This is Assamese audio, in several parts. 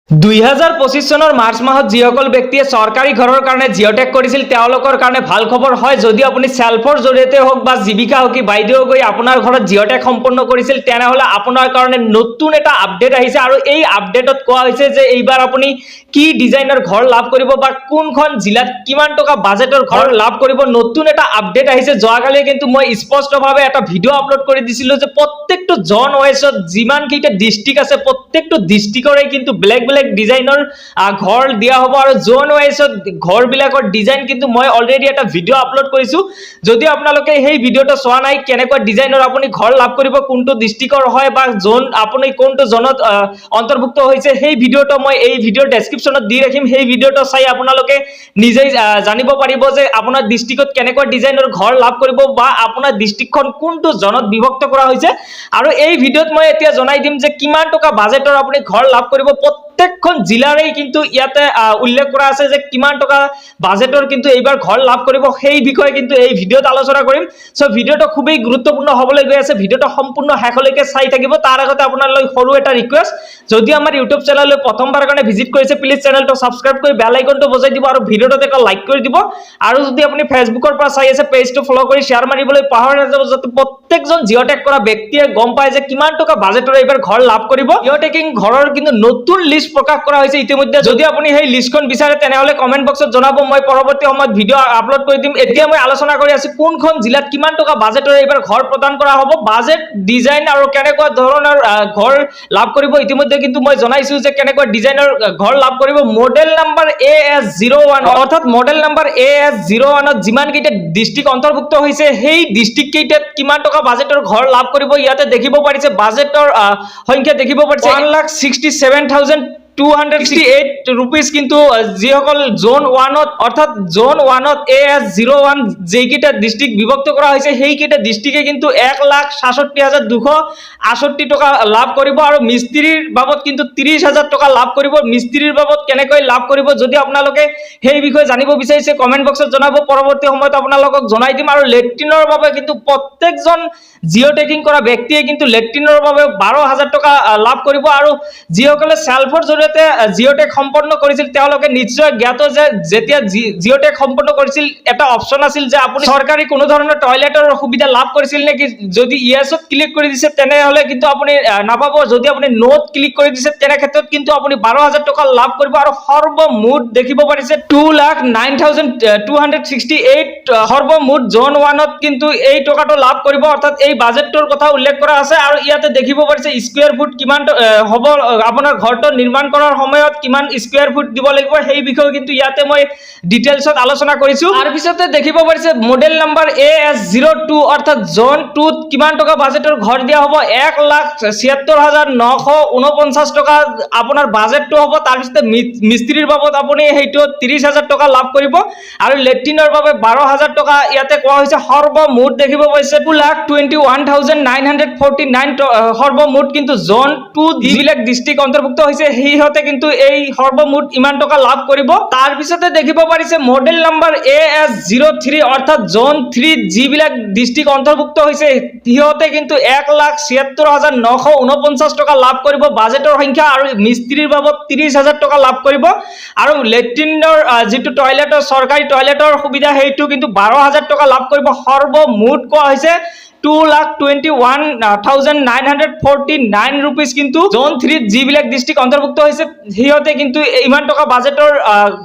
2025 চনৰ মাৰ্চ মাহত যিসকল ব্যক্তিয়ে চৰকাৰী ঘৰৰ কাৰণে জিঅ'টেক কৰিছিল তেওঁলোকৰ কাৰণে ভাল খবৰ হয়। যদি আপুনি সেলফৰ জৰিয়তে হোক বা জীৱিকা হকি বাইদেউ গৈ আপোনাৰ ঘৰত জিঅ'টেক সম্পন্ন কৰিছিল তেনেহলে আপোনাৰ কাৰণে নতুন এটা আপডেট আহিছে আৰু এই আপডেটত কোৱা হৈছে যে এইবাৰ আপুনি কি ডিজাইনৰ ঘৰ লাভ কৰিব বা কোনখন জিলাত কিমান টকা বাজেটৰ ঘৰ লাভ কৰিব। নতুন এটা আপডেট আহিছে। যোৱাকালি কিন্তু মই স্পষ্টভাৱে এটা ভিডিও আপলোড কৰি দিছিলো যে প্ৰত্যেকটো জন ওএছত যিমান কেইটা ডিস্ট্ৰিক্ট আছে প্ৰত্যেকটো ডিস্ট্ৰিক্টৰে কিন্তু বেলেগ ডিজাইনৰ ঘৰ দিয়া হ'ব আৰু জোন ওয়াইজত ঘৰ বিলাকৰ ডিজাইন কিন্তু মই অলৰেডি এটা ভিডিও আপলোড কৰিছো। যদি আপোনালোকে সেই ভিডিওটো চোৱা নাই কেনেকুৱা ডিজাইনৰ আপুনি ঘৰ লাভ কৰিব কোনটো ডিস্ট্ৰিক্টৰ হয় বা জোন আপুনি কোনটো জোনত অন্তৰ্ভুক্ত হৈছে সেই ভিডিওটো মই এই ভিডিওৰ ডেসক্ৰিপচনত দি ৰাখিম। সেই ভিডিওটো চাই আপোনালোকে নিজেই জানিব পাৰিব যে আপোনাৰ ডিস্ট্ৰিক্টত কেনেকুৱা ডিজাইনৰ ঘৰ লাভ কৰিব বা আপোনাৰ ডিস্ট্ৰিক্টখন কোনটো জোনত বিভক্ত কৰা হৈছে আৰু এই ভিডিওত মই এতিয়া জনাই দিম যে কিমান টকা বাজেটৰ আপুনি ঘৰ লাভ কৰিব। প্ৰত্যেকখন জিলাৰেই কিন্তু ইয়াতে উল্লেখ কৰা আছে যে কিমান টকা বাজেটৰ কিন্তু এইবাৰ ঘৰ লাভ কৰিব সেই বিষয়ে কিন্তু এই ভিডিওত আলোচনা কৰিম। সো ভিডিওটো খুবই গুৰুত্বপূৰ্ণ হ'বলৈ গৈ আছে। ভিডিওটো সম্পূৰ্ণ শেষলৈকে চাই থাকিব। তাৰ আগতে আপোনালৈ সৰু এটা ৰিকুৱেষ্ট, যদি আমাৰ ইউটিউব চেনেললৈ প্ৰথমবাৰৰ কাৰণে ভিজিট কৰিছে প্লিজ চেনেলটো সাবস্ক্ৰাইব কৰি বেল আইকনটো বজাই দিব আৰু ভিডিওটোত এটা লাইক কৰি দিব আৰু যদি আপুনি ফেসবুকৰ পৰা চাই আছে পেজটো ফলো কৰি শেয়াৰ মাৰিবলৈ পাহৰি নাযাব যাতে প্ৰত্যেকজন জিঅ'টেক কৰা ব্যক্তিয়ে গম পায় যে কিমান টকা বাজেটৰ এইবাৰ ঘৰ লাভ কৰিব। জিঅ'টেকিং ঘৰৰ কিন্তু নতুন লিষ্ট প্ৰকাশ কৰা হৈছে ইতিমধ্যে। যদি আপুনি সেই লিষ্টখন বিচাৰে তেনেহলে কমেন্ট বক্সত জনাব, মই পৰৱৰ্তী সময়ত ভিডিও আপলোড কৰি দিম। এতিয়া মই আলোচনা কৰি আছো কোনখন জিলাত কিমান টকা বাজেটৰ এইবাৰ ঘৰ প্ৰদান কৰা হ'ব, বাজেট ডিজাইন আৰু কেনেকুৱা ধৰণৰ ঘৰ লাভ কৰিব। ইতিমধ্যে কিন্তু মই জনাইছো যে কেনেকুৱা ডিজাইনৰ ঘৰ লাভ কৰিব। মডেল নাম্বাৰ AS01 অৰ্থাৎ মডেল নাম্বাৰ AS01ত যিমান কেইটা ডিস্ট্ৰিক্ট অন্তৰ্ভুক্ত হৈছে সেই ডিস্ট্ৰিক্ট কেইটাত কিমান টকা বাজেটৰ ঘৰ লাভ কৰিব ইয়াতে দেখিব পাৰিছে। বাজেটৰ সংখ্যা দেখিব পাৰিছে 1,67,268 rupees কিন্তু যিসকল জোন 1ত অৰ্থাৎ জোন 1ত AS01 যেইকেইটা ডিস্ট্ৰিক্ট বিভক্ত কৰা হৈছে সেইকেইটা ডিস্ট্ৰিক্টে কিন্তু 1,66,268 টকা লাভ কৰিব আৰু মিস্ত্ৰীৰ বাবদ কিন্তু 30,000 টকা লাভ কৰিব। মিস্ত্ৰীৰ বাবদ কেনেকৈ লাভ কৰিব যদি আপোনালোকে সেই বিষয়ে জানিব বিচাৰিছে কমেন্ট বক্সত জনাব, পৰৱৰ্তী সময়ত আপোনালোকক জনাই দিম। আৰু লেট্ৰিনৰ বাবে কিন্তু প্ৰত্যেকজন জিঅ'টেকিং কৰা ব্যক্তিয়ে কিন্তু লেট্ৰিনৰ বাবে 12,000 টকা লাভ কৰিব আৰু যিসকলে সেলফৰ জৰিয়তে জিঅ'টেক সম্পন্ন কৰিছিল তেওঁলোকে নিশ্চয় জ্ঞাত যে যেতিয়া জিঅ'টেক সম্পন্ন কৰিছিল এটা অপচন আছিল যে আপুনি চৰকাৰী কোনো ধৰণৰ টয়লেটৰ সুবিধা লাভ কৰিছিল নেকি। যদি ইয়েছত ক্লিক কৰি দিছে তেনেহলে কিন্তু আপুনি নাপাব। যদি আপুনি নোট ক্লিক কৰি দিছে তেনে ক্ষেত্ৰত কিন্তু আপুনি 12,000 টকা লাভ কৰিব আৰু সৰ্বমুঠ দেখিব পাৰিছে 2,09,268 সৰ্বমুঠ জোন 1ত কিন্তু এই টকাটো লাভ কৰিব অৰ্থাৎ এই বাজেটৰ কথা উল্লেখ কৰা আছে। আৰু ইয়াতে দেখিব পাৰিছে স্কয়াৰ ফুট কিমান হ'ব, আপোনাৰ ঘৰটো নিৰ্মাণ কৰাৰ সময়ত কিমান স্কয়াৰ ফুট দিব লাগিব সেই বিষয়ে কিন্তু ইয়াতে মই ডিটেইলছত আলোচনা কৰিছো। তাৰ পিছতে দেখিব পাৰিছে মডেল নাম্বাৰ AS02 অৰ্থাৎ জোন 2ত কিমান টকা বাজেটৰ ঘৰ দিয়া হ'ব 1,76,949 টকা আপোনাৰ বাজেটটো হ'ব। তাৰ পিছতে মিস্ত্ৰীৰ বাবদ আপুনি সেইটো 30,000 টকা লাভ কৰিব আৰু লেট্ৰিনৰ বাবে 12,000 টকা ইয়াতে কোৱা হৈছে। সৰ্বমুঠ দেখিব পাইছে 2,21,949 সৰ্বমুঠ কিন্তু জোন 2 যিবিলাক ডিস্ট্ৰিক্ট অন্তৰ্ভুক্ত হৈছে সিহঁতে কিন্তু এই সৰ্বমুঠ ইমান টকা লাভ কৰিব। তাৰ পিছতে দেখিব পাৰিছে মডেল নাম্বাৰ AS03 অৰ্থাৎ জোন 3 যিবিলাক ডিস্ট্ৰিক্ট অন্তৰ্ভুক্ত হৈছে সিহঁতে কিন্তু 1,76,949 টকা লাভ কৰিব বাজেটৰ সংখ্যা আৰু মিস্ত্ৰীৰ বাবদ 30,000 টকা লাভ কৰিব আৰু লেট্ৰিনৰ যিটো টয়লেটৰ চৰকাৰী টয়লেটৰ সুবিধা সেইটো কিন্তু 12,000 টকা লাভ কৰিব। সৰ্বমুঠ কোৱা হৈছে 2,21,949 rupees কিন্তু জোন 3 যিবিলাক ডিস্ট্ৰিক্ট অন্তৰ্ভুক্ত হৈছে সিহঁতে কিন্তু ইমান টকা বাজেটৰ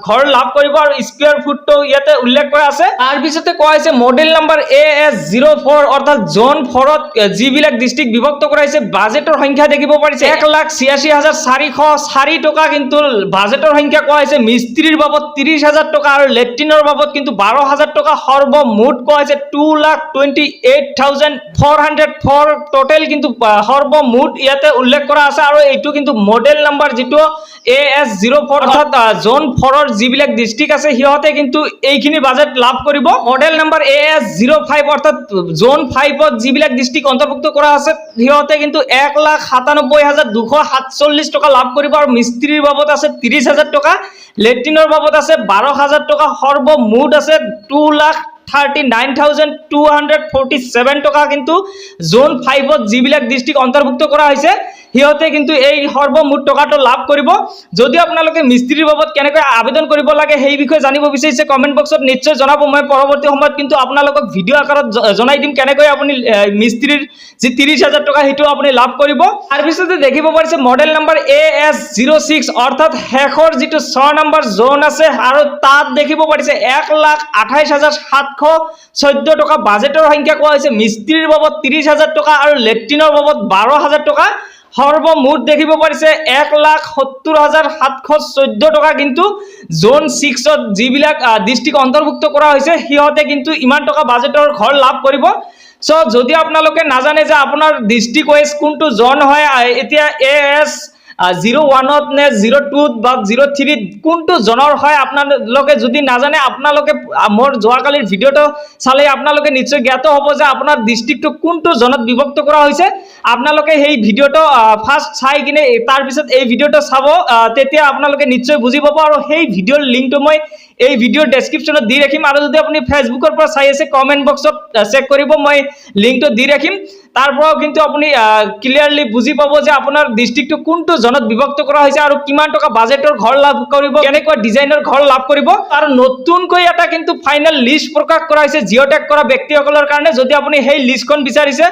ঘৰ লাভ কৰিব আৰু স্কয়াৰ ফুটটো ইয়াতে উল্লেখ কৰা আছে। তাৰ পিছতে কোৱা হৈছে মডেল নাম্বাৰ AS04 অৰ্থাৎ জোন 4ত যিবিলাক ডিস্ট্ৰিক্ট বিভক্ত কৰা হৈছে বাজেটৰ সংখ্যা দেখিব পাৰিছে 1,86,404 টকা কিন্তু বাজেটৰ সংখ্যা কোৱা হৈছে। মিস্ত্ৰীৰ বাবদ 30,000 টকা আৰু লেট্ৰিনৰ বাবদ কিন্তু 12,000 টকা। সৰ্বমুঠ কোৱা হৈছে 2,28,404 টোটেল কিন্তু সৰ্বমুঠ ইয়াতে উল্লেখ কৰা আছে আৰু এইটো কিন্তু মডেল নাম্বাৰ যিটো AS04 অৰ্থাৎ জোন 4ৰ যিবিলাক ডিস্ট্ৰিক্ট আছে সিহঁতে কিন্তু এইখিনি বাজেট লাভ কৰিব। মডেল নাম্বাৰ AS05 অৰ্থাৎ জোন 5ত যিবিলাক ডিস্ট্ৰিক্ট অন্তৰ্ভুক্ত কৰা আছে সিহঁতে কিন্তু 1,97,247 টকা লাভ কৰিব আৰু মিস্ত্ৰীৰ বাবদ আছে 30,000 টকা, লেট্ৰিনৰ বাবদ আছে 12,000 টকা। সৰ্বমুঠ আছে 1,39,247 টকা কিন্তু জোন 5ত যিবিলাক ডিস্ট্ৰিক্ট অন্তৰ্ভুক্ত কৰা হৈছে সিহঁতে কিন্তু এই সৰ্বমুঠ টকাটো লাভ কৰিব। যদি আপোনালোকে মিস্ত্ৰীৰ বাবদ কেনেকৈ আবেদন কৰিব লাগে সেই বিষয়ে জানিব বিচাৰিছে কমেণ্ট বক্সত নিশ্চয় জনাব। মই পৰৱৰ্তী সময়ত কিন্তু আপোনালোকক ভিডিঅ' আকাৰত জনাই দিম কেনেকৈ আপুনি মিস্ত্ৰীৰ যি 30,000 টকা সেইটো আপুনি লাভ কৰিব। তাৰপিছতে দেখিব পাৰিছে মডেল নাম্বাৰ AS06 অৰ্থাৎ শেষৰ যিটো 6 নম্বৰ জোন আছে আৰু তাত দেখিব পাৰিছে 1,28,714 টকা বাজেটৰ সংখ্যা কোৱা হৈছে। মিস্ত্ৰীৰ বাবদ 30,000 টকা আৰু লেট্ৰিনৰ বাবদ 12,000 টকা। সৰ্বমুঠ দেখিব পাৰিছে 1,70,714 টকা কিন্তু জোন 6ত যিবিলাক ডিস্ট্ৰিক্ট অন্তৰ্ভুক্ত কৰা হৈছে সিহঁতে কিন্তু ইমান টকা বাজেটৰ ঘৰ লাভ কৰিব। সো যদি আপোনালোকে নাজানে যে আপোনাৰ ডিস্ট্ৰিক্ট ৱাইজ কোনটো জোন হয়, এতিয়া AS01ত নে 02ত বা 03ত কোনটো জোনৰ হয় আপোনালোকে যদি নাজানে, আপোনালোকে মোৰ যোৱাকালিৰ ভিডিঅ'টো চালে আপোনালোকে নিশ্চয় জ্ঞাত হ'ব যে আপোনাৰ ডিস্ট্ৰিক্টটো কোনটো জোনত বিভক্ত কৰা হৈছে। আপোনালোকে সেই ভিডিঅ'টো ফাৰ্ষ্ট চাই কিনে তাৰপিছত এই ভিডিঅ'টো চাব, তেতিয়া আপোনালোকে নিশ্চয় বুজি পাব। আৰু সেই ভিডিঅ'ৰ লিংকটো মই এই ভিডিঅ'ৰ ডেছক্ৰিপশ্যনত দি ৰাখিম। আৰু যদি আপুনি ফেচবুকৰ পৰা চাই আছে কমেণ্ট বক্সত চেক কৰিব, মই লিংকটো দি ৰাখিম। তাৰ পৰাও কিন্তু আপুনি ক্লিয়াৰলি বুজি পাব যে আপোনাৰ ডিস্ট্ৰিক্টটো কোনটো জোনত বিভক্ত কৰা হৈছে আৰু কিমান টকা বাজেটৰ ঘৰ লাভ কৰিব, কেনেকুৱা ডিজাইনৰ ঘৰ লাভ কৰিব। আৰু নতুনকৈ এটা কিন্তু ফাইনেল লিষ্ট প্ৰকাশ কৰা হৈছে জিঅ'টেক কৰা ব্যক্তিসকলৰ কাৰণে। যদি আপুনি সেই লিষ্টখন বিচাৰিছে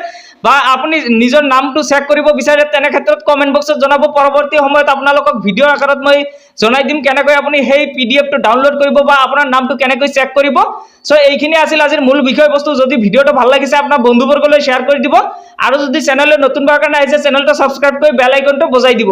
বা আপুনি নিজৰ নামটো চেক কৰিব বিচাৰে তেনে ক্ষেত্ৰত কমেণ্ট বক্সত জনাব। পৰৱৰ্তী সময়ত আপোনালোকক ভিডিঅ' আকাৰত মই জনাই দিম কেনেকৈ আপুনি সেই PDF টো ডাউনলোড কৰিব বা আপোনাৰ নামটো কেনেকৈ চেক কৰিব। সো এইখিনি আছিল আজিৰ মূল বিষয়বস্তু। যদি ভিডিঅ'টো ভাল লাগিছে আপোনাৰ বন্ধুবৰ্গলৈ শ্বেয়াৰ কৰি দিব আৰু যদি চেনেললৈ নতুনবাৰ কাৰণে আহিছে চেনেলটো সাবস্ক্ৰাইব কৰি বেল আইকনটো বজাই দিব।